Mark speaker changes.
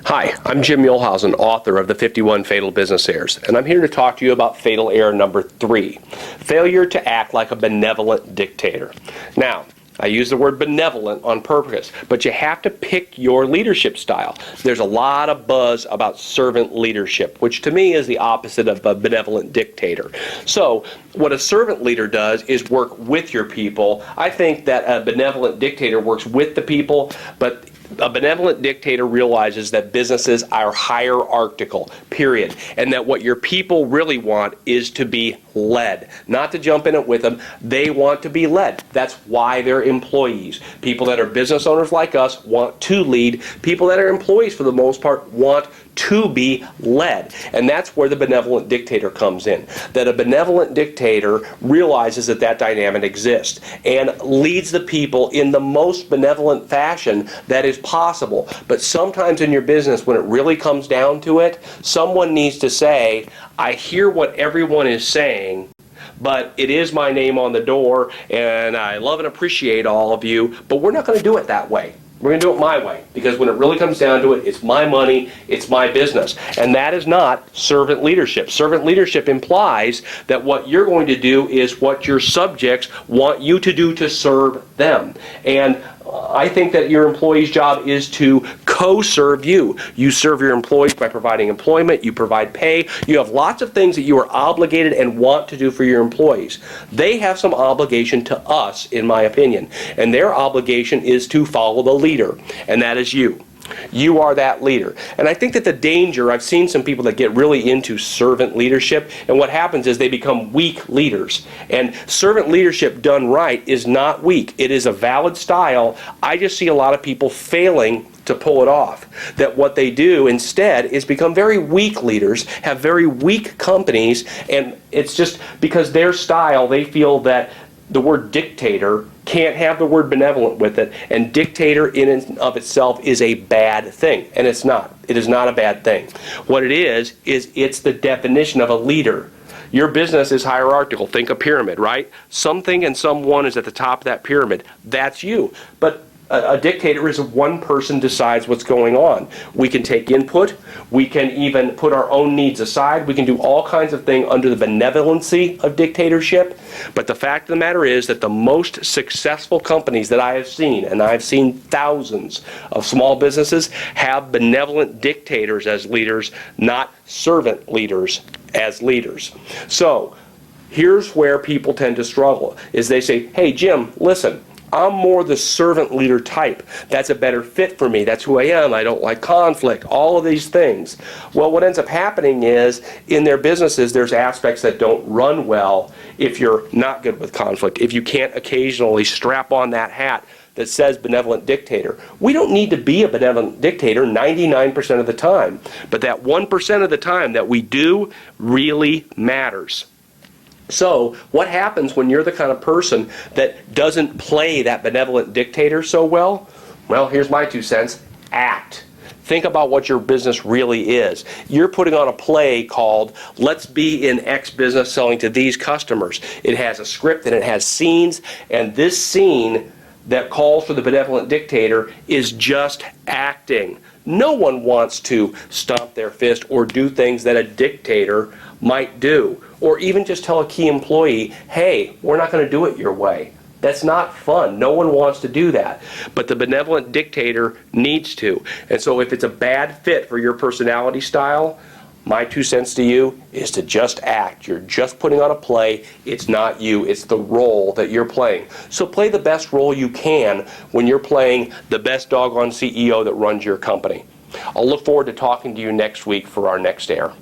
Speaker 1: Hi, I'm Jim Muehlhausen, author of the 51 Fatal Business Errors, and I'm here to talk to you about fatal error number 3, failure to act like a benevolent dictator. Now, I use the word benevolent on purpose, but you have to pick your leadership style. There's a lot of buzz about servant leadership, which to me is the opposite of a benevolent dictator. So, what a servant leader does is work with your people. I think that a benevolent dictator works with the people, but a benevolent dictator realizes that businesses are hierarchical, period, and that what your people really want is to be led, not to jump in it with them. They want to be led. That's why they're employees. People that are business owners like us want to lead. People that are employees, for the most part, want to be led. And that's where the benevolent dictator comes in. That a benevolent dictator realizes that that dynamic exists and leads the people in the most benevolent fashion that is possible. But sometimes in your business, when it really comes down to it, someone needs to say, I hear what everyone is saying, but it is my name on the door, and I love and appreciate all of you, but we're not going to do it that way. We're going to do it my way, because when it really comes down to it, it's my money, it's my business. And that is not servant leadership. Servant leadership implies that what you're going to do is what your subjects want you to do to serve them. And I think that your employee's job is to co-serve you. You serve your employees by providing employment, you provide pay, you have lots of things that you are obligated and want to do for your employees. They have some obligation to us, in my opinion, and their obligation is to follow the leader, and that is you. You are that leader. And I think that the danger, I've seen some people that get really into servant leadership, and what happens is they become weak leaders. And servant leadership done right is not weak. It is a valid style. I just see a lot of people failing to pull it off. That what they do instead is become very weak leaders, have very weak companies, and it's just because their style, they feel that the word dictator can't have the word benevolent with it, and dictator in and of itself is a bad thing, and it's not. It is not a bad thing. What it is it's the definition of a leader. Your business is hierarchical. Think a pyramid, right? Something and someone is at the top of that pyramid. That's you. But a dictator is one person decides what's going on. We can take input. We can even put our own needs aside. We can do all kinds of things under the benevolency of dictatorship. But the fact of the matter is that the most successful companies that I have seen, and I've seen thousands of small businesses, have benevolent dictators as leaders, not servant leaders as leaders. So here's where people tend to struggle, is they say, hey, Jim, listen, I'm more the servant leader type. That's a better fit for me. That's who I am. I don't like conflict. All of these things. Well, what ends up happening is in their businesses, there's aspects that don't run well if you're not good with conflict, if you can't occasionally strap on that hat that says benevolent dictator. We don't need to be a benevolent dictator 99% of the time, but that 1% of the time that we do really matters. So, what happens when you're the kind of person that doesn't play that benevolent dictator so well? Well, here's my 2 cents. Act. Think about what your business really is. You're putting on a play called, let's be in X business selling to these customers. It has a script and it has scenes, and this scene that calls for the benevolent dictator is just acting. No one wants to stomp their fist or do things that a dictator might do, or even just tell a key employee, hey, we're not going to do it your way. That's not fun. No one wants to do that. But the benevolent dictator needs to. And so if it's a bad fit for your personality style, my 2 cents to you is to just act. You're just putting on a play. It's not you. It's the role that you're playing. So play the best role you can when you're playing the best doggone CEO that runs your company. I'll look forward to talking to you next week for our next air.